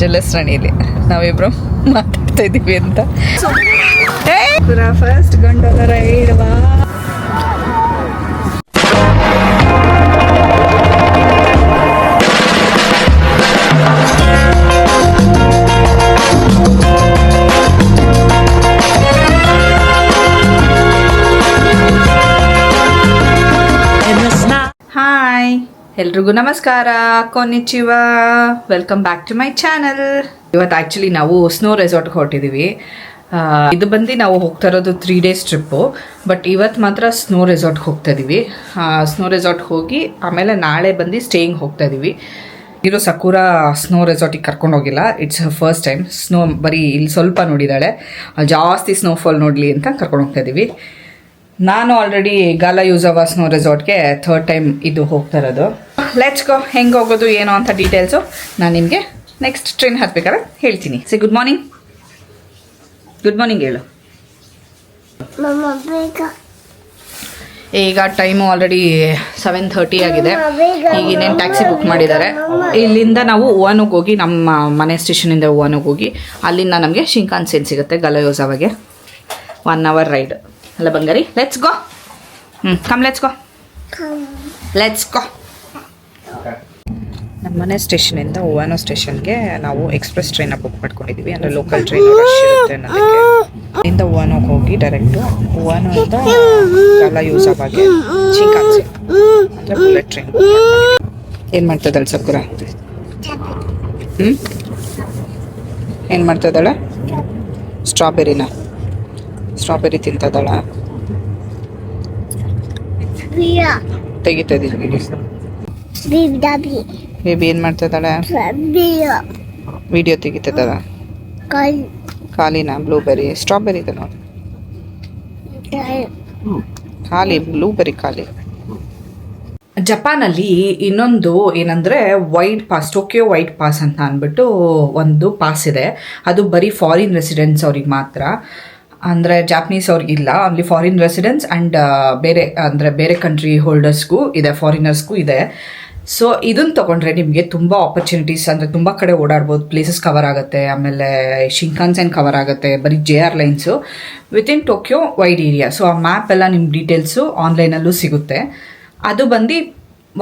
ಜಲಸ್ರಾಣಿಲಿ ನಾವಿಬ್ರು ಮಾತಾಡ್ತಾ ಇದ್ದೀವಿ ಅಂತ. ಫಸ್ಟ್ ಗಂಡನ ರೈಡ್ವಾ. ಹಾಯ್, ಎಲ್ರಿಗೂ ನಮಸ್ಕಾರ, ಕೊನ್ನಿಚಿವ, welcome back to my channel. ಇವತ್ತು ಆ್ಯಕ್ಚುಲಿ ನಾವು ಸ್ನೋ ರೆಸಾರ್ಟ್ಗೆ ಹೊರಟಿದ್ದೀವಿ. ಇದು ಬಂದು ನಾವು ಹೋಗ್ತಾ ಇರೋದು 3 days ಟ್ರಿಪ್ಪು. ಬಟ್ ಇವತ್ತು ಮಾತ್ರ ಸ್ನೋ ರೆಸಾರ್ಟ್ಗೆ ಹೋಗ್ತಾ ಇದ್ದೀವಿ. ಸ್ನೋ ರೆಸಾರ್ಟ್ಗೆ ಹೋಗಿ ಆಮೇಲೆ ನಾಳೆ ಬಂದು ಸ್ಟೇಯಿಂಗ್ ಹೋಗ್ತಾ ಇದ್ದೀವಿ. ಇರೋ ಸಕೂರಾ ಸ್ನೋ ರೆಸಾರ್ಟಿಗೆ ಕರ್ಕೊಂಡು ಹೋಗಿಲ್ಲ. It's first time. ಸ್ನೋ ಬರೀ ಇಲ್ಲಿ ಸ್ವಲ್ಪ ನೋಡಿದ್ದಾಳೆ, ಜಾಸ್ತಿ ಸ್ನೋಫಾಲ್ ನೋಡಲಿ ಅಂತ ಕರ್ಕೊಂಡು ಹೋಗ್ತಾ ಇದ್ದೀವಿ. ನಾನು ಆಲ್ರೆಡಿ ಗಾಲಾ ಯೂಸವ ಸ್ನೋ ರೆಸಾರ್ಟ್ಗೆ 3rd ಟೈಮ್ ಇದು ಹೋಗ್ತಾ ಇರೋದು. Let's go. ಹೆಂಗೆ ಹೋಗೋದು ಏನೋ ಅಂತ ಡೀಟೇಲ್ಸು ನಾನು ನಿಮಗೆ ನೆಕ್ಸ್ಟ್ ಟ್ರೈನ್ ಹತ್ಬೇಕಾದ್ರೆ ಹೇಳ್ತೀನಿ. Good morning. ಗುಡ್ ಮಾರ್ನಿಂಗ್ ಹೇಳು. ಈಗ ಟೈಮು ಆಲ್ರೆಡಿ 7:30 ಆಗಿದೆ. ಈಗ ಇನ್ನೇನು ಟ್ಯಾಕ್ಸಿ ಬುಕ್ ಮಾಡಿದ್ದಾರೆ. ಇಲ್ಲಿಂದ ನಾವು ಓವಾನಿಗೆ ಹೋಗಿ, ನಮ್ಮ ಮನೆ ಸ್ಟೇಷನಿಂದ ಓವಾನಿಗೆ ಹೋಗಿ ಅಲ್ಲಿಂದ ನಮಗೆ ಶಿಂಕಾನ್ಸೆನ್ ಸಿಗುತ್ತೆ ಗಾಲಾ ಯೂಸವಾಗೆ. 1 hour ರೈಡ್ ಅಲ್ಲ ಬಂಗಾರಿ. Let's go. Come let's go. Let's go. ನಮ್ಮ ಮನೆ ಸ್ಟೇಷನಿಂದ ಓವಾನೋ ಸ್ಟೇಷನ್ಗೆ ನಾವು ಎಕ್ಸ್ಪ್ರೆಸ್ ಟ್ರೈನ ಬುಕ್ ಮಾಡ್ಕೊಂಡಿದ್ದೀವಿ. ಅಂದರೆ ಲೋಕಲ್ ಟ್ರೈನ್ ರಶ್ ಇರುತ್ತೆ ಅನ್ನೋದಕ್ಕೆ. ಇಲ್ಲಿಂದ ಓವಾನೋಗೆ ಹೋಗಿ ಡೈರೆಕ್ಟು ಓವಾನೋಯಿಂದ ಗಾಲಾ ಯೂಸವಾಗೆ ಶಿಂಕಾನ್ಸೆನ್ ಅಂದರೆ ಬುಲೆಟ್ ಟ್ರೈನ್. ಏನು ಮಾಡ್ತದಳು ಸಕುರ? ಏನು ಮಾಡ್ತದಾಳೆ? ಸ್ಟ್ರಾಬೆರಿ ತಿಂತದಳ. ತೆಗಿತದೀನಿ. ಬೇಬಿ ಏನು ಮಾಡ್ತದಾಳೆ? ವಿಡಿಯೋ ತೆಗಿತದಳ. ಖಾಲಿನ ಬ್ಲೂಬೆರಿ, ಸ್ಟ್ರಾಬೆರಿ ಇದೆ ನೋಡಿ. ಖಾಲಿ ಬ್ಲೂಬೆರಿ ಖಾಲಿ. ಜಪಾನಲ್ಲಿ ಇನ್ನೊಂದು ಏನಂದರೆ white pass, Tokyo white pass ಅಂತ ಅಂದ್ಬಿಟ್ಟು ಒಂದು ಪಾಸ್ ಇದೆ. ಅದು ಬರೀ ಫಾರಿನ್ ರೆಸಿಡೆಂಟ್ಸ್ ಅವ್ರಿಗೆ ಮಾತ್ರ. ಅಂದರೆ ಜಾಪನೀಸ್ ಅವ್ರಿಗಿಲ್ಲ, ಓನ್ಲಿ ಫಾರಿನ್ ರೆಸಿಡೆಂಟ್ಸ್ ಆ್ಯಂಡ್ ಬೇರೆ ಕಂಟ್ರಿ ಹೋಲ್ಡರ್ಸ್ಗೂ ಇದೆ, ಫಾರಿನರ್ಸ್ಗೂ ಇದೆ. ಸೊ ಇದನ್ನು ತೊಗೊಂಡ್ರೆ ನಿಮಗೆ ತುಂಬ ಆಪರ್ಚುನಿಟೀಸ್, ಅಂದರೆ ತುಂಬ ಕಡೆ ಓಡಾಡ್ಬೋದು, ಪ್ಲೇಸಸ್ ಕವರ್ ಆಗುತ್ತೆ. ಆಮೇಲೆ ಶಿಂಕಾನ್ಸೆನ್ ಕವರ್ ಆಗುತ್ತೆ, ಬರೀ JR lines within Tokyo wide area. So ಆ ಮ್ಯಾಪ್ ಎಲ್ಲ ನಿಮ್ಮ ಡೀಟೇಲ್ಸು ಆನ್ಲೈನಲ್ಲೂ ಸಿಗುತ್ತೆ. ಅದು ಬಂದು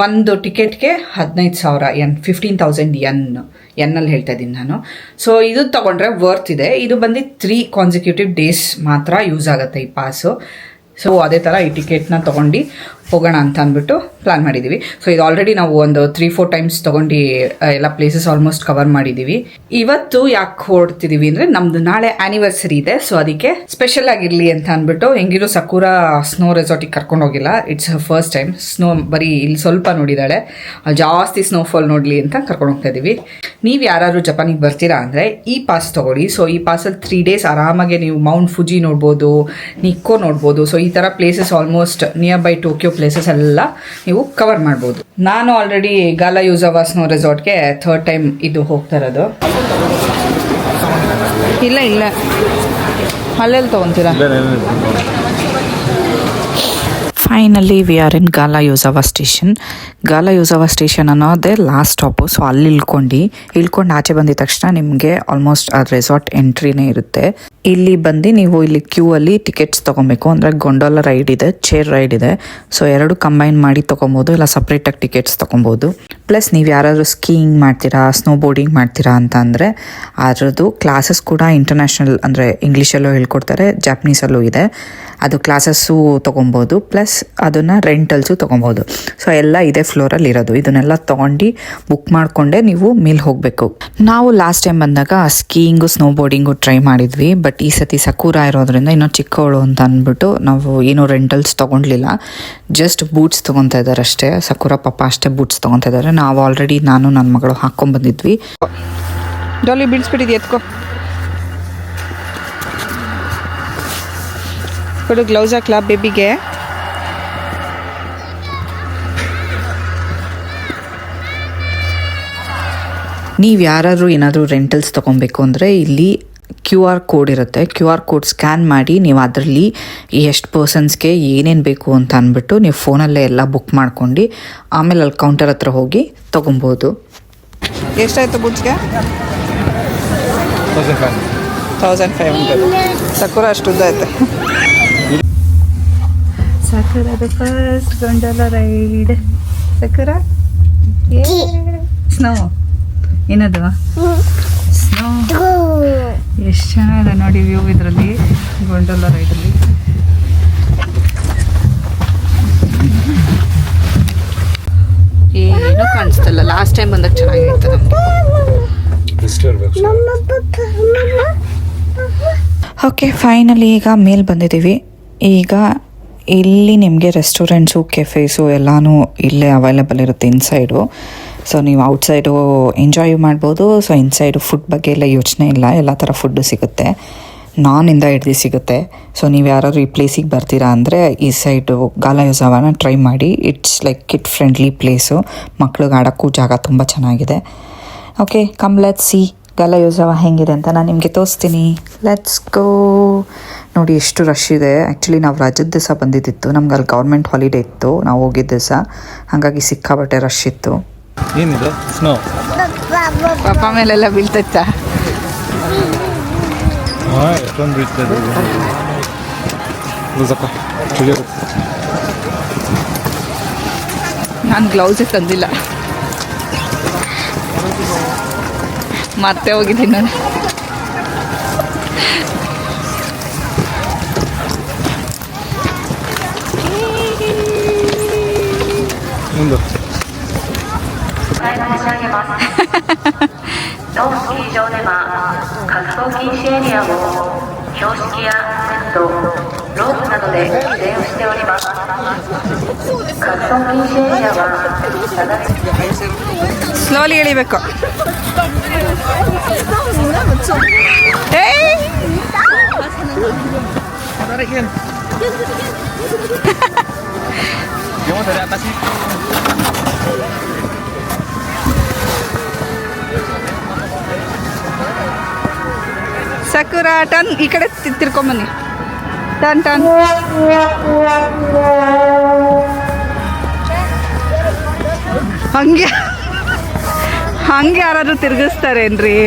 ಒಂದು ಟಿಕೆಟ್ಗೆ 15,000 ಯೆನ್, 15,000 ಎನ್ನಲ್ಲಿ ಹೇಳ್ತಾ ಇದ್ದೀನಿ ನಾನು. ಸೊ ಇದು ತೊಗೊಂಡ್ರೆ ವರ್ತ್ ಇದೆ. ಇದು ಬಂದು 3 consecutive ಡೇಸ್ ಮಾತ್ರ ಯೂಸ್ ಆಗುತ್ತೆ ಈ ಪಾಸು. ಸೊ ಅದೇ ಥರ ಈ ಟಿಕೆಟ್ನ ತೊಗೊಂಡು ಹೋಗೋಣ ಅಂತ ಅಂದ್ಬಿಟ್ಟು ಪ್ಲ್ಯಾನ್ ಮಾಡಿದ್ದೀವಿ. ಸೊ ಇದು ಆಲ್ರೆಡಿ ನಾವು ಒಂದು 3-4 ಟೈಮ್ಸ್ ತೊಗೊಂಡು ಎಲ್ಲ ಪ್ಲೇಸಸ್ ಆಲ್ಮೋಸ್ಟ್ ಕವರ್ ಮಾಡಿದ್ದೀವಿ. ಇವತ್ತು ಯಾಕೆ ಹೊರಡ್ತಿದ್ದೀವಿ ಅಂದರೆ ನಮ್ಮದು ನಾಳೆ ಆ್ಯನಿವರ್ಸರಿ ಇದೆ. ಸೊ ಅದಕ್ಕೆ ಸ್ಪೆಷಲ್ ಆಗಿರಲಿ ಅಂತ ಅಂದ್ಬಿಟ್ಟು, ಹೆಂಗಿರೋ ಸಕೂರಾ ಸ್ನೋ ರೆಸಾರ್ಟಿಗೆ ಕರ್ಕೊಂಡು ಹೋಗಿಲ್ಲ. It's first time. ಸ್ನೋ ಬರೀ ಇಲ್ಲಿ ಸ್ವಲ್ಪ ನೋಡಿದ್ದಾಳೆ, ಜಾಸ್ತಿ ಸ್ನೋಫಾಲ್ ನೋಡಲಿ ಅಂತ ಕರ್ಕೊಂಡು ಹೋಗ್ತಾ ಇದ್ದೀವಿ. ನೀವು ಯಾರಾದರೂ ಜಪಾನಿಗೆ ಬರ್ತೀರಾ ಅಂದರೆ ಈ ಪಾಸ್ ತೊಗೊಳ್ಳಿ. ಸೊ ಈ ಪಾಸಲ್ಲಿ 3 days ಆರಾಮಾಗೆ ನೀವು ಮೌಂಟ್ ಫುಜಿ ನೋಡ್ಬೋದು, ನಿಕ್ಕೋ ನೋಡ್ಬೋದು. ಸೊ ಈ ಥರ places almost near by Tokyo places ಎಲ್ಲ ನೀವು ಕವರ್ ಮಾಡ್ಬೋದು. ನಾನು ಆಲ್ರೆಡಿ ಗಾಲಾ ಯೂಸವ ಸ್ನೋ ರೆಸಾರ್ಟ್ಗೆ 3rd ಟೈಮ್ ಇದು ಹೋಗ್ತಾ ಇರೋದು. ಇಲ್ಲ ಅಲ್ಲೆಲ್ಲಿ ತೊಗೊತೀರಾ? Finally we are in Gala Yuzawa station. Gala Yuzawa station ಅನ್ನೋದೇ ಲಾಸ್ಟ್ ಸ್ಟಾಪು. ಸೊ ಅಲ್ಲಿ ಇಳ್ಕೊಂಡು ಆಚೆ ಬಂದಿದ ತಕ್ಷಣ ನಿಮಗೆ ಆಲ್ಮೋಸ್ಟ್ ಆ ರೆಸಾರ್ಟ್ ಎಂಟ್ರಿನೇ ಇರುತ್ತೆ. ಇಲ್ಲಿ ಬಂದು ನೀವು ಇಲ್ಲಿ ಕ್ಯೂ ಅಲ್ಲಿ ಟಿಕೆಟ್ಸ್ ತೊಗೊಬೇಕು. ಅಂದರೆ ಗೊಂಡೋಲ ರೈಡ್ ಇದೆ, ಚೇರ್ ರೈಡ್ ಇದೆ. ಸೊ 2 ಕಂಬೈನ್ ಮಾಡಿ ತೊಗೊಬೋದು, ಇಲ್ಲ ಸಪ್ರೇಟಾಗಿ ಟಿಕೆಟ್ಸ್ ತೊಗೊಬೋದು. ಪ್ಲಸ್ ನೀವು ಯಾರಾದರೂ ಸ್ಕೀಯಿಂಗ್ ಮಾಡ್ತೀರಾ, ಸ್ನೋ ಬೋರ್ಡಿಂಗ್ ಮಾಡ್ತೀರಾ ಅಂತ ಅಂದರೆ ಅದರದ್ದು ಕ್ಲಾಸಸ್ ಕೂಡ ಇಂಟರ್ನ್ಯಾಷನಲ್, ಅಂದರೆ ಇಂಗ್ಲೀಷಲ್ಲೂ ಹೇಳ್ಕೊಡ್ತಾರೆ, ಜಾಪನೀಸಲ್ಲೂ ಇದೆ. ಅದು ಕ್ಲಾಸಸ್ಸು ತೊಗೊಬೋದು, ಪ್ಲಸ್ ಅದನ್ನು ರೆಂಟಲ್ಸು ತೊಗೊಬೋದು. ಸೊ ಎಲ್ಲ ಇದೇ ಫ್ಲೋರಲ್ಲಿ ಇರೋದು. ಇದನ್ನೆಲ್ಲ ತೊಗೊಂಡು ಬುಕ್ ಮಾಡಿಕೊಂಡೆ ನೀವು ಮೇಲೆ ಹೋಗಬೇಕು. ನಾವು ಲಾಸ್ಟ್ ಟೈಮ್ ಬಂದಾಗ ಸ್ಕೀಯಿಂಗು ಸ್ನೋ ಬೋರ್ಡಿಂಗು ಟ್ರೈ ಮಾಡಿದ್ವಿ. ಬಟ್ ಈ ಸತಿ ಸಕೂರಾ ಇರೋದ್ರಿಂದ ಇನ್ನೂ ಚಿಕ್ಕವಳು ಅಂತ ಅಂದ್ಬಿಟ್ಟು ನಾವು ಏನೂ ರೆಂಟಲ್ಸ್ ತೊಗೊಂಡ್ಲಿಲ್ಲ. ಜಸ್ಟ್ ಬೂಟ್ಸ್ ತೊಗೊತಾ ಇದ್ದಾರೆ ಅಷ್ಟೇ. ಸಕೂರಾ ಪಾಪ ಅಷ್ಟೇ ಬೂಟ್ಸ್ ತೊಗೊತಾ ಇದ್ದಾರೆ. ನಾವು ಆಲ್ರೆಡಿ ನಾನು ನನ್ನ ಮಗಳು ಹಾಕ್ಕೊಂಡ್ಬಂದಿದ್ವಿ. ಡಾಲಿ ಬಿಡಿಸ್ಬಿಟ್ಟಿದ್ವಿ, ಎತ್ಕೋ ಕೊಡು. ಗ್ಲೌಸ್ ಹಾಕ್ಲಾ ಬೇಬಿಗೆ? ನೀವು ಯಾರಾದರೂ ಏನಾದರೂ ರೆಂಟಲ್ಸ್ ತೊಗೊಬೇಕು ಅಂದರೆ ಇಲ್ಲಿ QR ಕೋಡ್ ಇರುತ್ತೆ. QR ಕೋಡ್ ಸ್ಕ್ಯಾನ್ ಮಾಡಿ ನೀವು ಅದರಲ್ಲಿ ಎಷ್ಟು ಪರ್ಸನ್ಸ್ಗೆ ಏನೇನು ಬೇಕು ಅಂತ ಅಂದ್ಬಿಟ್ಟು ನೀವು ಫೋನಲ್ಲೇ ಎಲ್ಲ ಬುಕ್ ಮಾಡ್ಕೊಂಡು ಆಮೇಲೆ ಅಲ್ಲಿ ಕೌಂಟರ್ ಹತ್ರ ಹೋಗಿ ತೊಗೊಬೋದು. ಎಷ್ಟಾಯಿತು ಬುಟ್ಸ್ಗೆ? 1500 ಸಕುರ ಅಷ್ಟು ಉದ್ದ ಐತೆ. ಸಕುರದ ಫಸ್ಟ್ ಗೊಂಡಲ ರೈಡ್. ಸಕುರ ಸ್ನೋ ಏನದು ಸ್ನೋ ಎಷ್ಟು ಚೆನ್ನಾಗಿದೆ ನೋಡಿ ವ್ಯೂ ಇದರಲ್ಲಿ ಗೊಂಡಲ ರೈಡಲ್ಲಿ. ಏನೂ ಕಾಣಿಸ್ತಲ್ಲ, ಲಾಸ್ಟ್ ಟೈಮ್ ಬಂದಾಗ ಚೆನ್ನಾಗಿತ್ತು ನಮಗೆ. ಓಕೆ ಫೈನಲಿ ಈಗ ಮೇಲೆ ಬಂದಿದ್ದೀವಿ. ಈಗ ಇಲ್ಲಿ ನಿಮಗೆ ರೆಸ್ಟೋರೆಂಟ್ಸು ಕೆಫೇಸು ಎಲ್ಲನೂ ಇಲ್ಲೇ ಅವೈಲೇಬಲ್ ಇರುತ್ತೆ ಇನ್ಸೈಡು. ಸೊ ನೀವು ಔಟ್ಸೈಡು ಎಂಜಾಯ್ ಮಾಡ್ಬೋದು. ಸೊ ಇನ್ಸೈಡು ಫುಡ್ ಬಗ್ಗೆ ಎಲ್ಲ ಯೋಚನೆ ಇಲ್ಲ, ಎಲ್ಲ ಥರ ಫುಡ್ಡು ಸಿಗುತ್ತೆ, ನಾನಿಂದ ಹಿಡ್ದು ಸಿಗುತ್ತೆ. ಸೊ ನೀವು ಯಾರಾದರೂ ಈ ಪ್ಲೇಸಿಗೆ ಬರ್ತೀರಾ ಅಂದರೆ ಈ ಸೈಡು ಗಾಲಾಯುಜಾವನ ಟ್ರೈ ಮಾಡಿ. It's like kid friendly place, ಮಕ್ಳಿಗೆ ಆಡೋಕ್ಕೂ ಜಾಗ ತುಂಬ ಚೆನ್ನಾಗಿದೆ. ಓಕೆ ಕಮ್ ಲೆಟ್ಸ್ ಸಿ ಗಾಲಾಯುಜಾವ ಹೆಂಗಿದೆ ಅಂತ ನಾನು ನಿಮಗೆ ತೋರಿಸ್ತೀನಿ. Let's go. ನೋಡಿ ಎಷ್ಟು ರಶ್ ಇದೆ. ಆ್ಯಕ್ಚುಲಿ ನಾವು ರಜದ ದಿವಸ ಬಂದಿದ್ದಿತ್ತು, ನಮ್ಗೆ ಅಲ್ಲಿ ಗೌರ್ಮೆಂಟ್ ಹಾಲಿಡೇ ಇತ್ತು ನಾವು ಹೋಗಿದ್ದ ದಿವಸ, ಹಾಗಾಗಿ ಸಿಕ್ಕಾಬಟ್ಟೆ ರಶ್ ಇತ್ತು. ಏನಿದೆ ಸ್ನೋ ಪಾಪ ಮೇಲೆಲ್ಲ ಬೀಳ್ತೈತಾ? ಎಷ್ಟೊಂದು ಬೀಳ್ತದೆ. ನಾನು ಗ್ಲೌಸೇ ತಂದಿಲ್ಲ, ಮತ್ತೆ ಹೋಗಿದ್ದೀನಿ ನಾನು. ಮುಂದೆ ಸ್ಲೋಲಿ ಎಳಿಬೇಕು. ಸಕುರ ಟನ್ ಈ ಕಡೆ ತಿರ್ಕೊಂಬನ್ನಿ. ಟನ್ ಟನ್ ಹಂಗೆ ಹಂಗೆ ಯಾರಾದ್ರೂ ತಿರ್ಗಿಸ್ತಾರೇನ್ರಿ?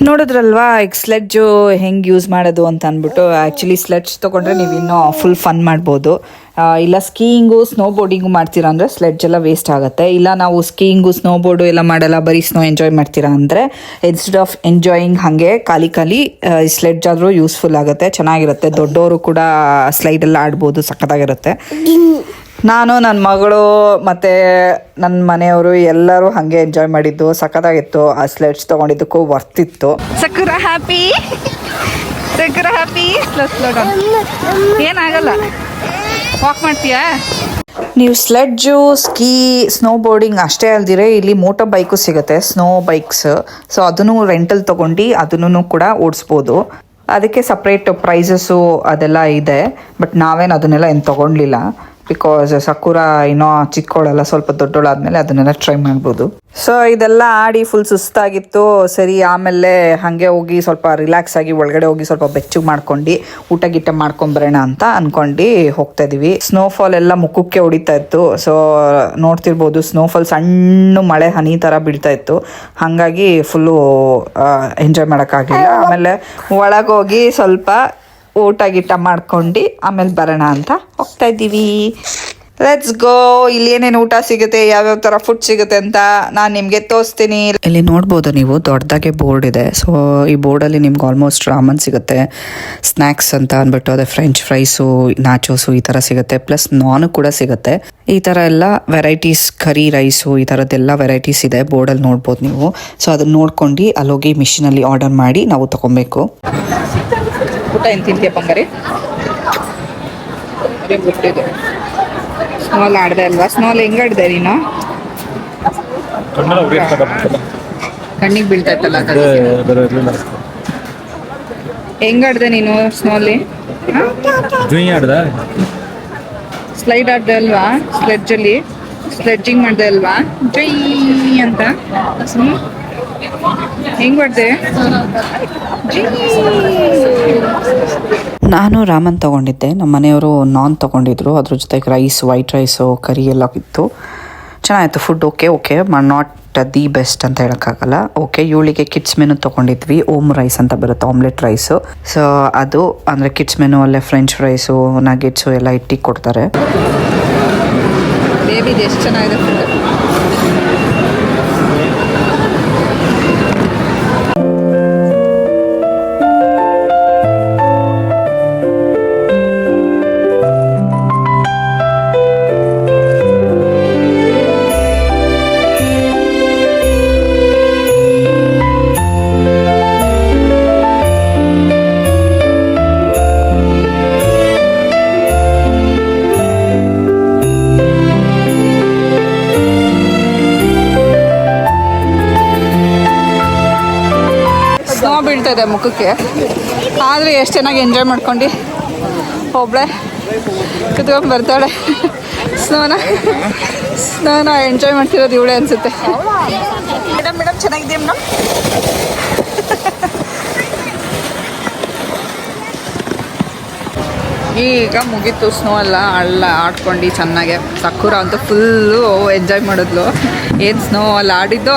ನೋಡಿದ್ರಲ್ವಾ ಈಗ ಸ್ಲೆಡ್ಜು ಹೆಂಗೆ ಯೂಸ್ ಮಾಡೋದು ಅಂತ ಅಂದ್ಬಿಟ್ಟು. ಆ್ಯಕ್ಚುಲಿ ಸ್ಲೆಡ್ಜ್ ತೊಗೊಂಡ್ರೆ ನೀವು ಇನ್ನೂ ಫುಲ್ ಫನ್ ಮಾಡ್ಬೋದು. ಇಲ್ಲ ಸ್ಕೀಯಿಂಗು ಸ್ನೋ ಬೋರ್ಡಿಂಗು ಮಾಡ್ತೀರಾ ಅಂದರೆ ಸ್ಲೆಡ್ಜ್ ಎಲ್ಲ ವೇಸ್ಟ್ ಆಗುತ್ತೆ. ಇಲ್ಲ ನಾವು ಸ್ಕೀಯಿಂಗು ಸ್ನೋ ಬೋರ್ಡು ಎಲ್ಲ ಮಾಡಲ್ಲ, ಬರೀ ಸ್ನೋ ಎಂಜಾಯ್ ಮಾಡ್ತೀರಾ ಅಂದರೆ ಇನ್ಸ್ಟೆಡ್ ಆಫ್ ಎಂಜಾಯಿಂಗ್ ಹಾಗೆ ಖಾಲಿ ಸ್ಲೆಡ್ಜ್ ಆದರೂ ಯೂಸ್ಫುಲ್ ಆಗುತ್ತೆ, ಚೆನ್ನಾಗಿರುತ್ತೆ. ದೊಡ್ಡವರು ಕೂಡ ಸ್ಲೈಡೆಲ್ಲ ಆಡ್ಬೋದು, ಸಖತ್ತಾಗಿರುತ್ತೆ. ನಾನು ನನ್ನ ಮಗಳು ಮತ್ತು ನನ್ನ ಮನೆಯವರು ಎಲ್ಲರೂ ಹಾಗೆ ಎಂಜಾಯ್ ಮಾಡಿದ್ದು, ಸಖತ್ತಾಗಿತ್ತು. ಆ ಸ್ಲೆಡ್ಸ್ ತೊಗೊಂಡಿದ್ದಕ್ಕೂ ವರ್ತಿತ್ತು. ಸಕುರ ಹ್ಯಾಪಿ, ಸಕುರ ಹ್ಯಾಪಿ. ಏನಾಗಲ್ಲ, ವಾಕ್ ಮಾಡ್ತೀಯಾ? ನೀವು ಸ್ಲೆಡ್ಜು ಸ್ಕೀ ಸ್ನೋ ಬೋರ್ಡಿಂಗ್ ಅಷ್ಟೇ ಅಲ್ದಿರೆ ಇಲ್ಲಿ ಮೋಟೋ ಬೈಕು ಸಿಗುತ್ತೆ, ಸ್ನೋ ಬೈಕ್ಸ್. ಸೊ ಅದನ್ನು ರೆಂಟಲ್ ತೊಗೊಂಡು ಅದನ್ನು ಕೂಡ ಓಡಿಸ್ಬೋದು. ಅದಕ್ಕೆ ಸಪ್ರೇಟ್ ಪ್ರೈಸಸ್ಸು ಅದೆಲ್ಲ ಇದೆ. ಬಟ್ ನಾವೇನು ಅದನ್ನೆಲ್ಲ ಏನು ತೊಗೊಳ್ಲಿಲ್ಲ, ಬಿಕಾಸ್ ಸಕುರ ಇನ್ನೂ ಚಿಕ್ಕವಳೆಲ್ಲ, ಸ್ವಲ್ಪ ದೊಡ್ಡೋಳಾದ್ಮೇಲೆ ಅದನ್ನೆಲ್ಲ ಟ್ರೈ ಮಾಡ್ಬೋದು. ಸೊ ಇದೆಲ್ಲ ಆಡಿ ಫುಲ್ ಸುಸ್ತಾಗಿತ್ತು. ಸರಿ ಆಮೇಲೆ ಹಾಗೆ ಹೋಗಿ ಸ್ವಲ್ಪ ರಿಲ್ಯಾಕ್ಸ್ ಆಗಿ ಒಳಗಡೆ ಹೋಗಿ ಸ್ವಲ್ಪ ಬೆಚ್ಚಗೆ ಮಾಡ್ಕೊಂಡು ಊಟ ಗೀಟ ಮಾಡ್ಕೊಂಬರೋಣ ಅಂತ ಅಂದ್ಕೊಂಡು ಹೋಗ್ತಾ ಇದೀವಿ. ಸ್ನೋಫಾಲ್ ಎಲ್ಲ ಮುಖಕ್ಕೆ ಹೊಡಿತಾ ಇತ್ತು. ಸೊ ನೋಡ್ತಿರ್ಬೋದು ಸ್ನೋಫಾಲ್ ಸಣ್ಣ ಮಳೆ ಹನಿ ಥರ ಬೀಳ್ತಾ ಇತ್ತು, ಹಾಗಾಗಿ ಫುಲ್ಲು ಎಂಜಾಯ್ ಮಾಡೋಕ್ಕಾಗಲಿಲ್ಲ. ಆಮೇಲೆ ಒಳಗೋಗಿ ಸ್ವಲ್ಪ ಊಟ ಗೀಟ ಮಾಡ್ಕೊಂಡು ಆಮೇಲೆ ಬರೋಣ ಅಂತ ಹೋಗ್ತಾ ಇದ್ದೀವಿ. Let's go. ಇಲ್ಲಿ ಏನೇನು ಊಟ ಸಿಗುತ್ತೆ, ಯಾವ್ಯಾವ ಥರ ಫುಡ್ ಸಿಗುತ್ತೆ ಅಂತ ನಾನು ನಿಮಗೆ ತೋರಿಸ್ತೀನಿ. ಇಲ್ಲಿ ನೋಡ್ಬೋದು ನೀವು ದೊಡ್ಡದಾಗೆ ಬೋರ್ಡ್ ಇದೆ. ಸೊ ಈ ಬೋರ್ಡಲ್ಲಿ ನಿಮ್ಗೆ ಆಲ್ಮೋಸ್ಟ್ ರಾಮನ್ ಸಿಗುತ್ತೆ, ಸ್ನ್ಯಾಕ್ಸ್ ಅಂತ ಅಂದ್ಬಿಟ್ಟು ಅದೇ ಫ್ರೆಂಚ್ ಫ್ರೈಸು, ನಾಚೋಸು ಈ ಥರ ಸಿಗುತ್ತೆ, ಪ್ಲಸ್ ನಾನು ಕೂಡ ಸಿಗುತ್ತೆ. ಈ ಥರ ಎಲ್ಲ ವೆರೈಟೀಸ್, ಕರಿ ರೈಸು ಈ ಥರದ್ದೆಲ್ಲ ವೆರೈಟೀಸ್ ಇದೆ ಬೋರ್ಡಲ್ಲಿ ನೋಡ್ಬೋದು ನೀವು. ಸೊ ಅದನ್ನ ನೋಡ್ಕೊಂಡು ಅಲ್ಲೋಗಿ ಮಿಷಿನಲ್ಲಿ ಆರ್ಡರ್ ಮಾಡಿ ನಾವು ತೊಗೊಬೇಕು. ಊಟ ಏನು ತಿಂತೀಯ ಬಂಗಾರಿ? ಸ್ನೋಲ್ ಆಡ್ದೆ ಅಲ್ವಾ? ಸ್ನೋಲ್ ಹೆಂಗೆ ಆಡ್ದೆ ನೀನು? ಕಣ್ಣೆಲ್ಲ ಉರಿಯಕ್ಕಾಗತ್ತಲ್ಲ. ಕಣ್ಣಿಗೆ ಬೀಳ್ತಾ ಇತ್ತಲ್ಲ ಅದೇ ಬೇರೆ ಇರಲಿಲ್ಲ. ಹೆಂಗಾಡ್ದೆ ನೀನು ಸ್ನೋಲಿ? ಜೂಯಿ ಆಡ್ದ? ಸ್ಲೈಡ್ ಆಡ್ದೆ ಅಲ್ವಾ? ಸ್ಲೆಡ್ಜಲ್ಲಿ ಸ್ಲೆಡ್ಜಿಂಗ್ ಮಾಡಿದೆ ಅಲ್ವಾ? ಜೈ ಅಂತ ಹೆಂಗ್ ಮಾಡ್ದೆ? ನಾನು ರಾಮನ್ ತೊಗೊಂಡಿದ್ದೆ, ನಮ್ಮ ಮನೆಯವರು ನಾನ್ ತೊಗೊಂಡಿದ್ರು. ಅದ್ರ ಜೊತೆಗೆ ರೈಸ್, ವೈಟ್ ರೈಸು, ಕರಿ ಎಲ್ಲ ಇತ್ತು. ಚೆನ್ನಾಗಿತ್ತು food. Okay not the best ಅಂತ ಹೇಳೋಕ್ಕಾಗಲ್ಲ. ಓಕೆ, ಇವಳಿಗೆ ಕಿಡ್ಸ್ ಮೆನು ತೊಗೊಂಡಿದ್ವಿ. ಓಮ್ ರೈಸ್ ಅಂತ ಬರುತ್ತೆ, ಆಮ್ಲೆಟ್ ರೈಸು. ಸೊ ಅದು ಅಂದರೆ ಕಿಡ್ಸ್ ಮೆನು ಅಲ್ಲೇ ಫ್ರೆಂಚ್ ಫ್ರೈಸು, ನಗೆಟ್ಸು ಎಲ್ಲ ಇಟ್ಟು ಕೊಡ್ತಾರೆ. ಬೇಬಿದು ಎಷ್ಟು ಚೆನ್ನಾಗಿದೆ ಫುಡ್. ಸ್ನೋ ಬೀಳ್ತಾ ಇದೆ ಮುಖಕ್ಕೆ, ಆದರೆ ಎಷ್ಟು ಚೆನ್ನಾಗಿ ಎಂಜಾಯ್ ಮಾಡ್ಕೊಂಡು ಒಬ್ಬಳೆ ಕುತ್ಕೊಂಡು ಬರ್ತಾಳೆ. ಸ್ನೋನ ಎಂಜಾಯ್ ಮಾಡ್ತಿರೋದು ಇವಳೆ ಅನಿಸುತ್ತೆ. ಮೇಡಮ್ ಚೆನ್ನಾಗಿದೆಯಾ ಮೇಡಮ್? ಈಗ ಮುಗೀತು ಸ್ನೋ ಎಲ್ಲ ಆಡ್ಕೊಂಡು ಚೆನ್ನಾಗೆ. ಸಕ್ಕೂರ ಅಂತೂ ಫುಲ್ಲು ಎಂಜಾಯ್ ಮಾಡಿದ್ಲು. ಏನು ಸ್ನೋ ಅಲ್ಲಿ ಆಡಿದ್ದು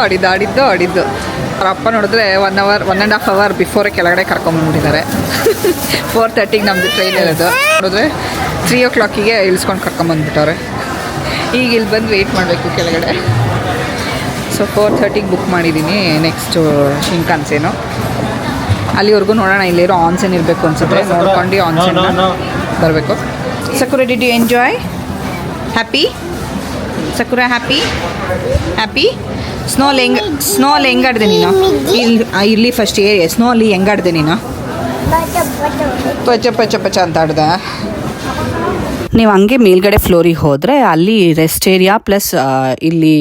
ಅವ್ರ ಅಪ್ಪ ನೋಡಿದ್ರೆ 1.5 ಅವರ್ ಬಿಫೋರೇ ಕೆಳಗಡೆ ಕರ್ಕೊಂಬಂದ್ಬಿಟ್ಟಿದ್ದಾರೆ. 4:30ಗೆ ನಮ್ಮದು ಟ್ರೈನ್ ಇರೋದು. ನೋಡಿದ್ರೆ 3 o'clock ಇಳಿಸ್ಕೊಂಡು ಕರ್ಕೊಂಬಂದ್ಬಿಟ್ಟವ್ರೆ. ಈಗ ಇಲ್ಲಿ ಬಂದು ವೆಯ್ಟ್ ಮಾಡಬೇಕು ಕೆಳಗಡೆ. ಸೊ 4:30ಗೆ ಬುಕ್ ಮಾಡಿದ್ದೀನಿ ನೆಕ್ಸ್ಟು ಶಿಂಕಾನ್ಸೇನು. ಅಲ್ಲಿವರೆಗೂ ನೋಡೋಣ. ಇಲ್ಲಿರೋ ಆನ್ಸೆನ್ ಇರಬೇಕು ಅನ್ಸುತ್ತೆ, ನೋಡ್ಕೊಂಡು ಆನ್ಸೆನ್ ಬರಬೇಕು. Sakura, did you enjoy? Happy Sakura? Happy? ಸ್ನೋಲ್ಲಿ ಹೆಂಗಾಡ್ದೆ ನೀನು? ಇಲ್ಲಿ ಫಸ್ಟ್ ಸ್ನೋಲ್ಲಿ ಹೆಂಗಾಡ್ದೆ ನೀನು? ಪಚ ಅಂತ ಆಡ್ದೆ. ನೀವು ಹಂಗೆ ಮೇಲ್ಗಡೆ ಫ್ಲೋರಿಗೆ ಹೋದರೆ ಅಲ್ಲಿ ರೆಸ್ಟ್ ಏರಿಯಾ ಪ್ಲಸ್ ಇಲ್ಲಿ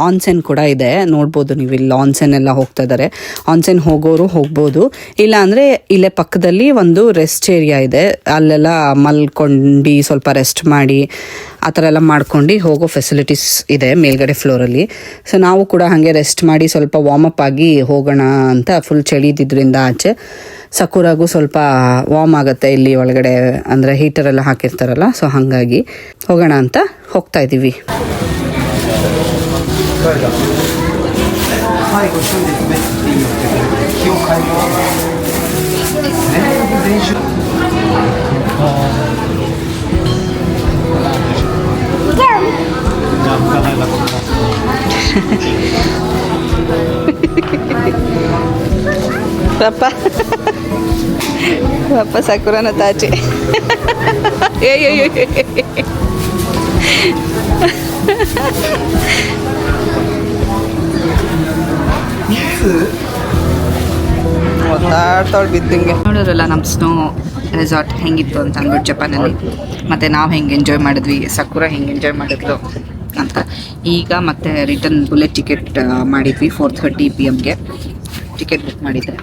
ಆನ್ಸೆನ್ ಕೂಡ ಇದೆ. ನೋಡ್ಬೋದು ನೀವು, ಇಲ್ಲಿ ಆನ್ಸೆನ್ ಎಲ್ಲ ಹೋಗ್ತಾ ಇದ್ದಾರೆ. ಆನ್ಸೆನ್ ಹೋಗೋರು ಹೋಗ್ಬೋದು, ಇಲ್ಲ ಅಂದರೆ ಇಲ್ಲೇ ಪಕ್ಕದಲ್ಲಿ ಒಂದು ರೆಸ್ಟ್ ಏರಿಯಾ ಇದೆ. ಅಲ್ಲೆಲ್ಲ ಮಲ್ಕೊಂಡು ಸ್ವಲ್ಪ ರೆಸ್ಟ್ ಮಾಡಿ ಆ ಥರ ಎಲ್ಲ ಮಾಡ್ಕೊಂಡು ಹೋಗೋ ಫೆಸಿಲಿಟೀಸ್ ಇದೆ ಮೇಲ್ಗಡೆ ಫ್ಲೋರಲ್ಲಿ. ಸೊ ನಾವು ಕೂಡ ಹಾಗೆ ರೆಸ್ಟ್ ಮಾಡಿ ಸ್ವಲ್ಪ ವಾರ್ಮಪ್ ಆಗಿ ಹೋಗೋಣ ಅಂತ. ಫುಲ್ ಚಳಿ ಇದ್ದಿದ್ದರಿಂದ ಆಚೆ ಸಕೂರಾಗೂ ಸ್ವಲ್ಪ ವಾರ್ಮ್ ಆಗುತ್ತೆ ಇಲ್ಲಿ ಒಳಗಡೆ, ಅಂದರೆ ಹೀಟರೆಲ್ಲ ಹಾಕಿರ್ತಾರಲ್ಲ. ಸೊ ಹಾಗಾಗಿ ಹೋಗೋಣ ಅಂತ ಹೋಗ್ತಾ ಇದ್ದೀವಿ. ಪಾಪ ಸಕುರನ ತಾಚೆ. ಬಿದ್ದಂಗೆ ನೋಡಿದ್ರಲ್ಲ ನಮ್ಮ ಸ್ನೋ ರೆಸಾರ್ಟ್ ಹೆಂಗಿತ್ತು ಅಂತ ಅಂದ್ಬಿಟ್ಟು ಜಪಾನಲ್ಲಿ. ಮತ್ತು ನಾವು ಹೆಂಗೆ ಎಂಜಾಯ್ ಮಾಡಿದ್ವಿ, ಸಕುರ ಹೆಂಗೆ ಎಂಜಾಯ್ ಮಾಡಿದ್ಲು ಅಂತ. ಈಗ ಮತ್ತೆ ರಿಟರ್ನ್ ಬುಲೆಟ್ ಟಿಕೆಟ್ ಮಾಡಿದ್ವಿ 4:30 PM ಟಿಕೆಟ್ ಬುಕ್ ಮಾಡಿದ್ದೆ.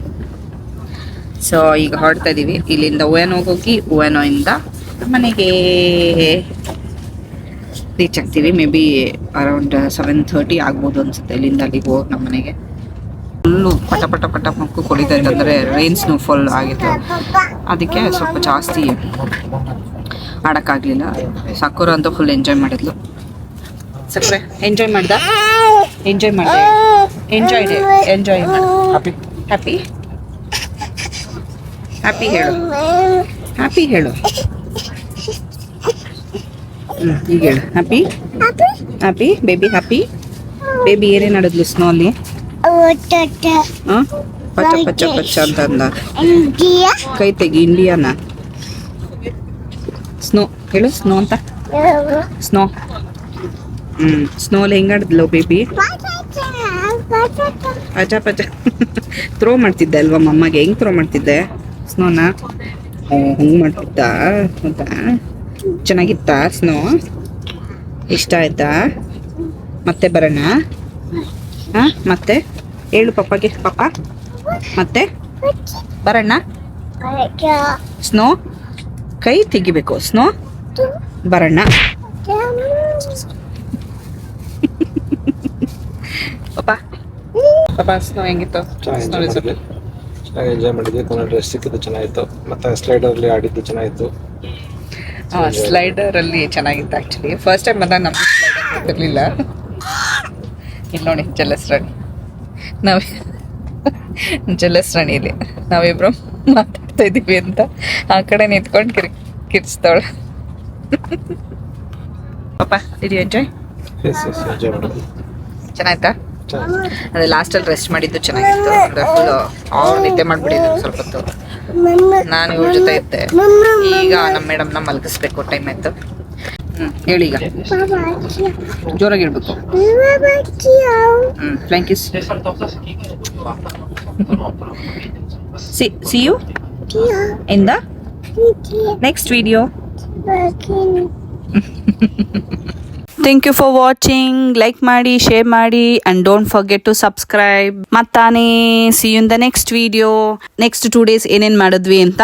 ಸೊ ಈಗ ಹೊರಡ್ತಾ ಇದ್ದೀವಿ. ಇಲ್ಲಿಂದ ಉಯಾನೋಗಿ ಉಯಾನೋಯಿಂದ ಮನೆಗೆ ರೀಚ್ ಆಗ್ತೀವಿ. ಮೇ ಬಿ ಅರೌಂಡ್ 7:30 ಆಗ್ಬೋದು ಅನಿಸುತ್ತೆ ಇಲ್ಲಿಂದ ಅಲ್ಲಿಗೆ ಹೋಗಿ ನಮ್ಮ ಮನೆಗೆ. ಫುಲ್ಲು ಪಟ ಮಕ್ಕು ಕೊಡಿತಾ ಇದೆ, ಅಂದರೆ ರೈನ್ ಸ್ನೋಫಾಲ್ ಆಗಿತ್ತು. ಅದಕ್ಕೆ ಸ್ವಲ್ಪ ಜಾಸ್ತಿ ಆಡೋಕ್ಕಾಗಲಿಲ್ಲ. ಸಕೂರ ಅಂತೂ ಫುಲ್ ಎಂಜಾಯ್ ಮಾಡಿದ್ಲು. ಸಕೂರೆ ಎಂಜಾಯ್ ಮಾಡಿದೆ. ಹ್ಯಾಪಿ ಹೇಳು. ಈಗ ಹೇಳು ಹ್ಯಾಪಿ ಬೇಬಿ. ಬೇಬಿ ಏನೇನು ಆಡಿದ್ಲು ಸ್ನೋ ಅಲ್ಲಿ? ಪಚ್ಚ ಅಂತ ಅಂದ. ಕೈ ತೆಗಿ. ಇಂಡಿಯಾನ ಸ್ನೋ ಹೇಳು. ಸ್ನೋ ಅಂತ ಸ್ನೋ. ಸ್ನೋಲ್ಲಿ ಹೆಂಗಾಡಿದ್ಲು ಬೇಬಿ? ಪಚ ಥ್ರೋ ಮಾಡ್ತಿದ್ದೆ ಅಲ್ವಾ ಮಮ್ಮಗೆ? ಹೆಂಗ್ ಥ್ರೋ ಮಾಡ್ತಿದ್ದೆ ಸ್ನೋನ? ಹಂಗೆ ಮಾಡ್ತಿದ್ದ. ಹೌದಾ, ಚೆನ್ನಾಗಿತ್ತಾ ಸ್ನೋ? ಇಷ್ಟ ಆಯ್ತಾ? ಮತ್ತೆ ಬರೋಣ. ಹಾಂ ಮತ್ತೆ ಹೇಳು ಪಪ್ಪಗೆ ಪಪ್ಪ ಮತ್ತೆ ಬರೋಣ ಸ್ನೋ ಕೈ ತೆಗಿಬೇಕು ಸ್ನೋ ಬರೋಣ ಪಪ್ಪ ಪಪ್ಪ ಸ್ನೋ ಹೆಂಗಿತ್ತು ಚೆನ್ನಾಗಿ ಎಂಜಾಯ್ ಮಾಡಿದ್ವಿ ಕೊನೆ ಡ್ರೆಸ್ ಸಿಕ್ಕಿದ್ದು ಚೆನ್ನಾಗಿತ್ತು ಮತ್ತೆ ಸ್ಲೈಡರ್ಲಿ ಆಡಿದ್ದು ಚೆನ್ನಾಗಿತ್ತು. ಸ್ಲೈಡರಲ್ಲಿ ಚೆನ್ನಾಗಿತ್ತು ಆ್ಯಕ್ಚುಲಿ. ಫಸ್ಟ್ ಟೈಮ್ ಬಂದಾಗ ನಮಗೆ ಸ್ಲೈಡರ್ ಗೊತ್ತಿರಲಿಲ್ಲ. ಇಲ್ಲಿ ನೋಡಿ ಜಲಸ್ ರಾಣಿ, ನಾವು ಜಲಸ್ ರಾಣಿಯಲ್ಲಿ ನಾವಿಬ್ರು ಮಾತಾಡ್ತಾ ಇದ್ದೀವಿ ಅಂತ ಆ ಕಡೆ ನಿಂತ್ಕೊಂಡು ಕಿರ್ಚ್ತಾವಳ. ಪಾಪ ಡಿಡ್ ಯು ಎಂಜಾಯ್? ಎಂಜಾಯ್ ಮಾಡಿದ್ವಿ. ಚೆನ್ನಾಯ್ತಾ? ಚೆನ್ನಾಗಿ ಅದೇ ಲಾಸ್ಟಲ್ಲಿ ರೆಸ್ಟ್ ಮಾಡಿದ್ದು ಚೆನ್ನಾಗಿತ್ತು. ಅಂದರೆ ಫುಲ್ ಅವ್ರು ನಿದ್ದೆ ಮಾಡಿಬಿಟ್ಟಿದ್ರು ಸ್ವಲ್ಪ ಹೊತ್ತು, ನಾನು ಇವ್ರ ಜೊತೆ ಇದ್ದೆ. ಈಗ ನಮ್ಮ ಮೇಡಮ್ನ ಮಲಗಿಸ್ಬೇಕು, ಟೈಮ್ ಆಯ್ತು. ಹೇಳಿ ಈಗ ಜೋರಾಗಿ ಹೇಳ್ಬೇಕು. Thank you. See you in the next video. Thank you for watching. Like ಮಾಡಿ, ಶೇರ್ ಮಾಡಿ and don't forget to subscribe. ಮತ್ತಾನೆ see you in the next video. Next 2 days ಏನೇನು ಮಾಡಿದ್ವಿ ಅಂತ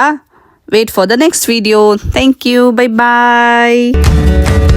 wait for the next video. Thank you. Bye bye.